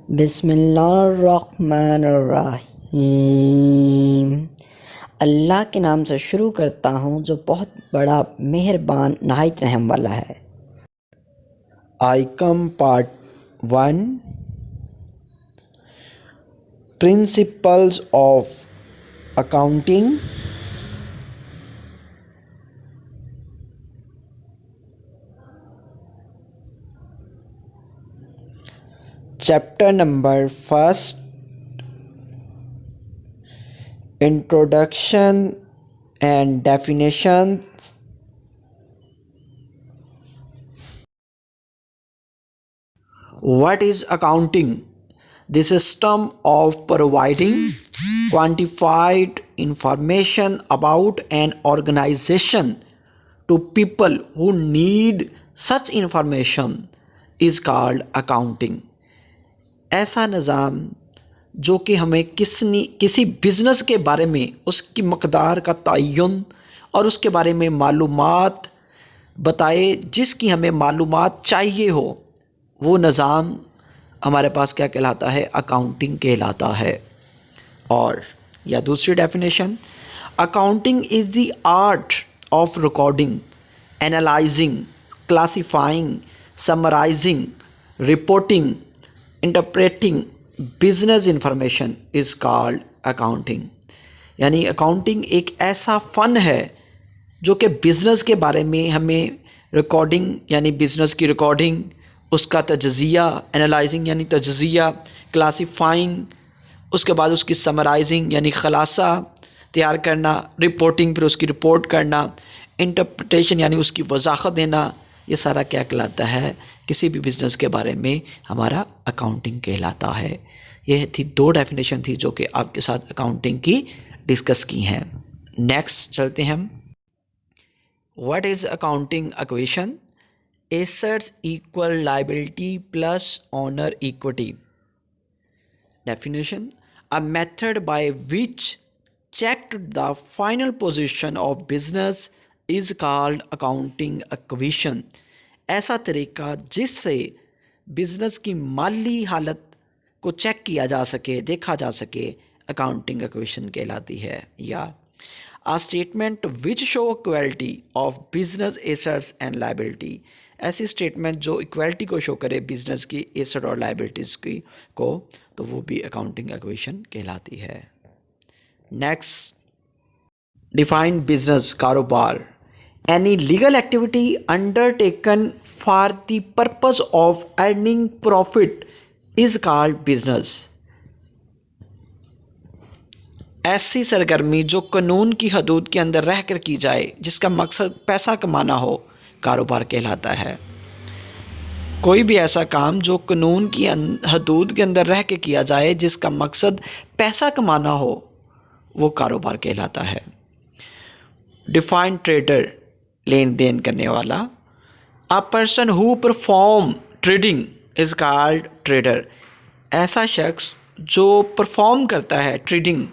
बिस्मिल्लाहिर्रहमानिर्रहीम। अल्लाह के नाम से शुरू करता हूँ जो बहुत बड़ा मेहरबान नहायत रहम वाला है। I.Com part 1 principles of accounting. Chapter number 1 introduction and definitions. What is accounting? The system of providing quantified information about an organization to people who need such information is called accounting. ऐसा निज़ाम जो कि हमें किसी business के बारे में उसकी मकदार का तयन और उसके बारे में मालूमात बताए, जिसकी हमें मालूमात चाहिए हो, वो निज़ाम हमारे पास क्या कहलाता है? अकाउंटिंग कहलाता है। और या दूसरी definition, accounting is the art of recording, analysing, classifying, summarising, reporting, interpreting business information is called accounting. यानी अकाउंटिंग एक ऐसा फ़न है जो कि बिज़नेस के बारे में हमें रिकॉर्डिंग यानी बिज़नेस की रिकॉर्डिंग, उसका तजज़िया, एनालाइजिंग यानी तजज़िया, क्लासिफाइंग, उसके बाद उसकी समराइजिंग यानी ख़लासा तैयार करना, रिपोर्टिंग फिर उसकी रिपोर्ट करना, इंटरप्रिटेशन यानी उसकी वजाहत देना, ये सारा क्या कहलाता है? किसी भी बिज़नेस के बारे में हमारा अकाउंटिंग कहलाता है। ये थी 2 डेफिनेशन थी जो कि आपके साथ अकाउंटिंग की डिस्कस की हैं। नेक्स्ट चलते हैं हम। What is accounting equation? Assets equal liability plus owner equity. Definition: a method by which checked the final position of business is called accounting equation. ऐसा तरीका जिससे बिजनेस की माली हालत को चेक किया जा सके, देखा जा सके, अकाउंटिंग इक्वेशन कहलाती है। या a statement which show equality of business assets and liability. ऐसी स्टेटमेंट जो इक्वालिटी को शो करे बिजनेस की एसेट और लाइबिलिटीज़ की को, तो वो भी अकाउंटिंग इक्वेशन कहलाती है। नेक्स्ट, डिफाइन बिजनेस, कारोबार, any legal activity undertaken for the purpose of earning profit is called business. ऐसी सरगर्मी जो कानून की हदूद के अंदर रह कर की जाए, जिसका मकसद पैसा कमाना हो, कारोबार कहलाता है। कोई भी ऐसा काम जो कानून की हदूद के अंदर रह के किया जाए, जिसका मकसद पैसा कमाना हो, वो कारोबार कहलाता है। डिफाइन ट्रेडर, लेन देन करने वाला। अ person who perform trading is called trader. ऐसा शख्स जो परफॉर्म करता है ट्रेडिंग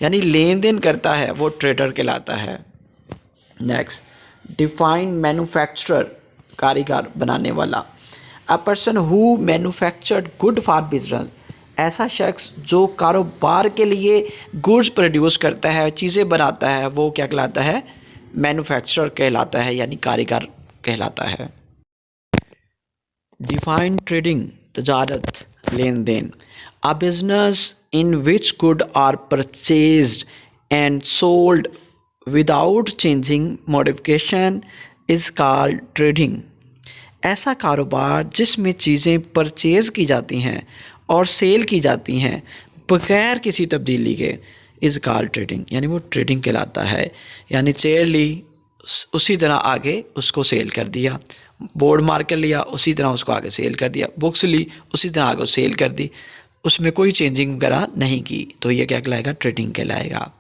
यानी लेन देन करता है, वो ट्रेडर कहलाता है। नेक्स्ट, डिफाइन मैन्युफैक्चरर, कारीगर, बनाने वाला। अ person who manufactured good for business. ऐसा शख्स जो कारोबार के लिए गुड्स प्रोड्यूस करता है, चीज़ें बनाता है, वो क्या कहलाता है? मैन्युफैक्चरर कहलाता है, यानी कारीगर कहलाता है। डिफाइन ट्रेडिंग, तजारत, लेन देन। A business in which goods are purchased and sold without changing modification is called trading. ऐसा कारोबार जिसमें चीज़ें परचेज़ की जाती हैं और सेल की जाती हैं बगैर किसी तब्दीली के, इज़ कॉल्ड ट्रेडिंग, यानी वो ट्रेडिंग कहलाता है। यानी चेयर ली, उसी तरह आगे उसको सेल कर दिया, बोर्ड मार कर लिया, उसी तरह उसको आगे सेल कर दिया, बुक्स ली, उसी तरह आगे सेल कर दी, उसमें कोई चेंजिंग वगैरह नहीं की, तो ये क्या कहलाएगा? ट्रेडिंग कहलाएगा।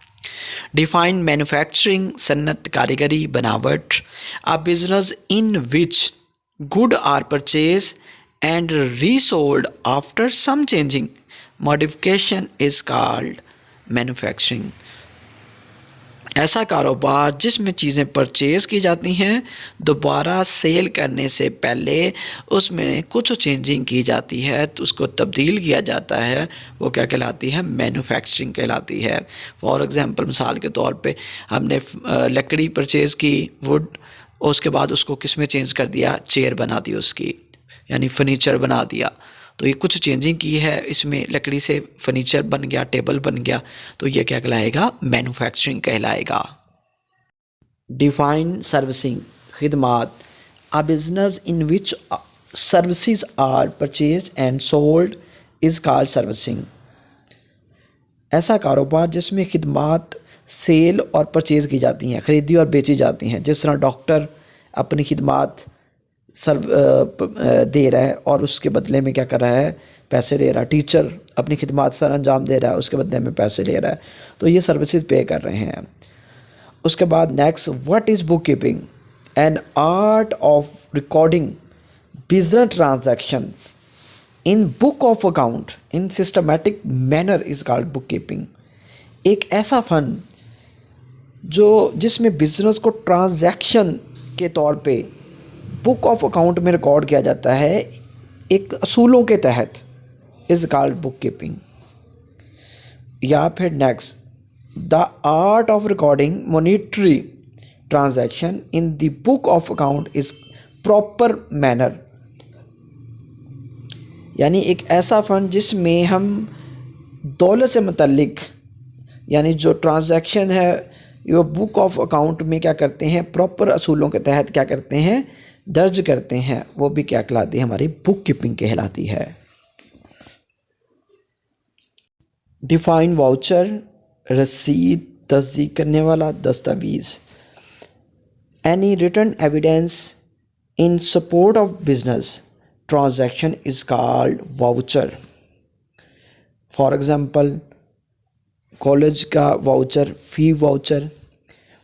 डिफाइन मैन्युफैक्चरिंग, सन्नत, कारीगरी, बनावट। A business in which good are purchase and resold after some changing modification is called manufacturing. ऐसा कारोबार जिसमें चीज़ें परचेज़ की जाती हैं, दोबारा सेल करने से पहले उसमें कुछ चेंजिंग की जाती है, तो उसको तब्दील किया जाता है, वो क्या कहलाती है? मैन्युफैक्चरिंग कहलाती है। फॉर एग्ज़ाम्पल, मिसाल के तौर पे हमने लकड़ी परचेज़ की, वुड, और उसके बाद उसको किस में चेंज कर दिया? चेयर बना दी उसकी, यानी फर्नीचर बना दिया। तो ये कुछ चेंजिंग की है, इसमें लकड़ी से फर्नीचर बन गया, टेबल बन गया, तो ये क्या कहलाएगा? मैन्युफैक्चरिंग कहलाएगा। डिफाइन सर्विसिंग, खिदमात, a business in which services are purchase and sold is called servicing. ऐसा कारोबार जिसमें खिदमात सेल और परचेज़ की जाती हैं, ख़रीदी और बेची जाती हैं, जिस तरह डॉक्टर अपनी खिदमात दे रहा है और उसके बदले में क्या कर रहा है? पैसे ले रहा है। टीचर अपनी खिदमात सर अंजाम दे रहा है, उसके बदले में पैसे ले रहा है, तो ये सर्विसेज पे कर रहे हैं। उसके बाद next, what is book keeping? An art of recording business transaction in book of account in systematic manner is called book keeping. एक ऐसा फन जो जिसमें बिजनेस को ट्रांजैक्शन के तौर पे बुक ऑफ अकाउंट में रिकॉर्ड किया जाता है एक असूलों के तहत, इज़ कॉल्ड बुक कीपिंग। या फिर next, the art of recording monetary transaction in the book of account is proper manner, यानी एक ऐसा फ़न जिसमें हम दौलत से मुतल्लिक, यानी जो ट्रांजैक्शन है वो बुक ऑफ अकाउंट में क्या करते हैं? प्रॉपर असूलों के तहत क्या करते हैं? दर्ज करते हैं, वो भी क्या कहलाती है? हमारी बुक कीपिंग कहलाती है। डिफाइन वाउचर, रसीद, तस्दीक करने वाला दस्तावेज़। Any written evidence in support of business transaction is called voucher. For example, college का वाउचर, फ़ी वाउचर,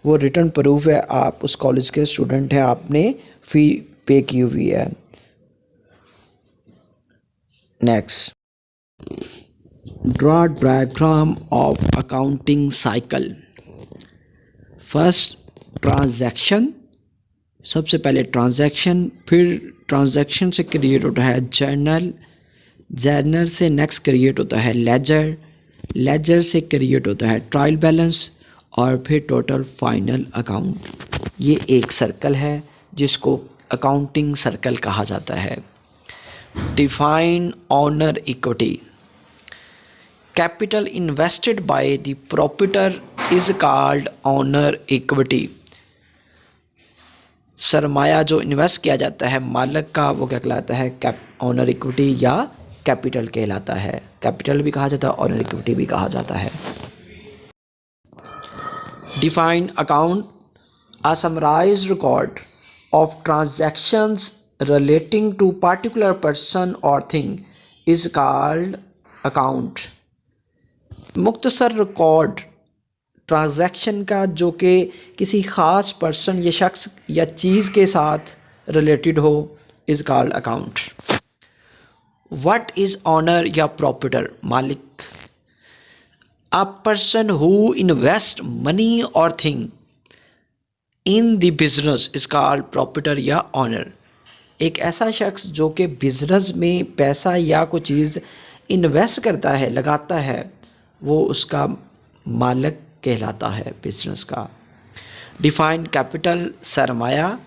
वो रिटर्न प्रूफ है, आप उस कॉलेज के स्टूडेंट हैं, आपने फ़ी पे की हुई है। Next, draw diagram of accounting cycle. First transaction, सबसे पहले ट्रांजैक्शन, फिर ट्रांजैक्शन से क्रिएट होता है जर्नल, जर्नल से नेक्स्ट क्रिएट होता है लेजर, लेजर से क्रिएट होता है ट्रायल बैलेंस, और फिर टोटल फाइनल अकाउंट। ये एक सर्कल है जिसको अकाउंटिंग सर्कल कहा जाता है। Define owner equity, capital invested by the proprietor is called owner equity. सरमाया जो इन्वेस्ट किया जाता है मालिक का, वो क्या कहलाता है? ऑनर इक्विटी या कैपिटल कहलाता है। कैपिटल भी कहा जाता है, ऑनर इक्विटी भी कहा जाता है। Define account, a summarised record of transactions relating to particular person और थिंग इज कॉल्ड अकाउंट। मुख्तसर रिकॉर्ड ट्रांजैक्शन का जो कि किसी ख़ास पर्सन या शख्स या चीज़ के साथ रिलेटेड हो, is called account. What is owner या प्रॉप्राइटर? मालिक। A person who invest money और thing in the business is called proprietor या ऑनर। एक ऐसा शख्स जो कि बिजनेस में पैसा या कोई चीज़ इन्वेस्ट करता है, लगाता है, वो उसका मालिक कहलाता है बिजनेस का। डिफाइन कैपिटल, सरमाया,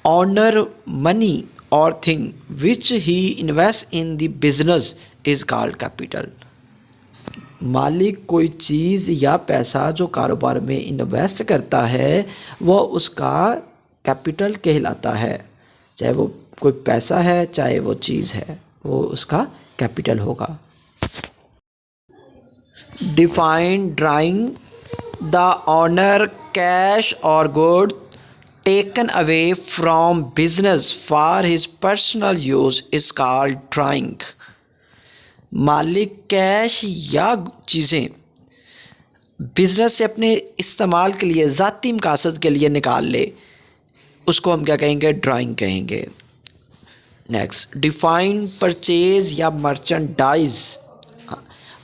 ऑनर मनी और thing which he invest in the business is called capital. मालिक कोई चीज़ या पैसा जो कारोबार में इन्वेस्ट करता है वो उसका कैपिटल कहलाता है। चाहे वो कोई पैसा है, चाहे वो चीज़ है, वो उसका कैपिटल होगा। Define drawing, the owner cash और good taken away from business for his personal use is called drawing. मालिक कैश या चीज़ें बिजनेस से अपने इस्तेमाल के लिए, ज़ाती मकासद के लिए निकाल ले, उसको हम क्या कहेंगे? ड्राइंग कहेंगे। नेक्स्ट, डिफाइन परचेज या merchandise,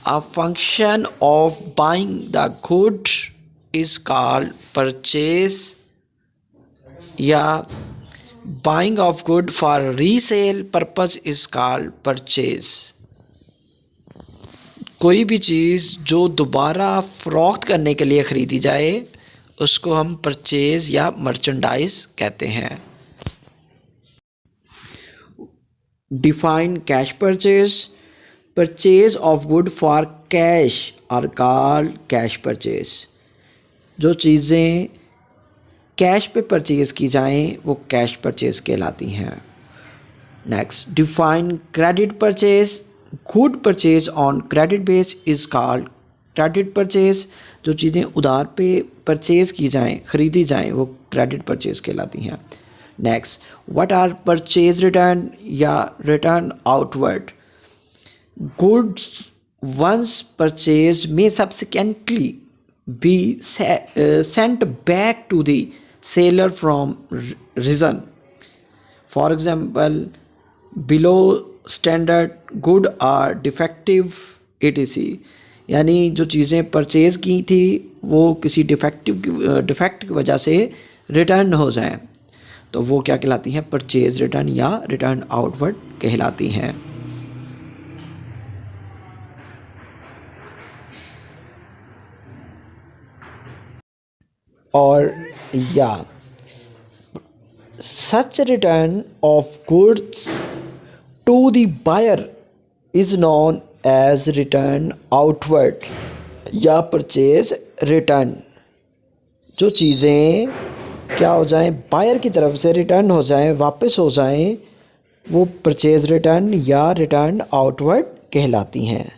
a function of buying the good is called purchase या buying of good for resale purpose is called purchase. कोई भी चीज़ जो दोबारा फ़रोख्त करने के लिए ख़रीदी जाए उसको हम परचेज या मर्चेंडाइज कहते हैं। Define cash purchase. Purchase of good for cash are called cash purchase. जो चीज़ें कैश पे परचेज़ की जाएं वो कैश परचेज़ कहलाती हैं। Next, define credit purchase. Good purchase on credit base is called credit purchase. जो चीज़ें उधार पे परचेज़ की जाएं, ख़रीदी जाएं, वो क्रेडिट परचेज कहलाती हैं। Next, what are purchase return या return outward. Goods once purchase may subsequently be sent back to the seller from reason. For example, below standard good are defective etc. यानी जो चीज़ें परचेज़ की थी वो किसी डिफेक्ट की वजह से रिटर्न हो जाएं तो वो क्या कहलाती हैं, परचेज रिटर्न या रिटर्न आउटवर्ड कहलाती हैं। और या such return of goods to the buyer is known as return outward या परचेज रिटर्न। जो चीज़ें क्या हो जाएं, बायर की तरफ से रिटर्न हो जाएं, वापस हो जाएं, वो परचेज रिटर्न या रिटर्न आउटवर्ड कहलाती हैं।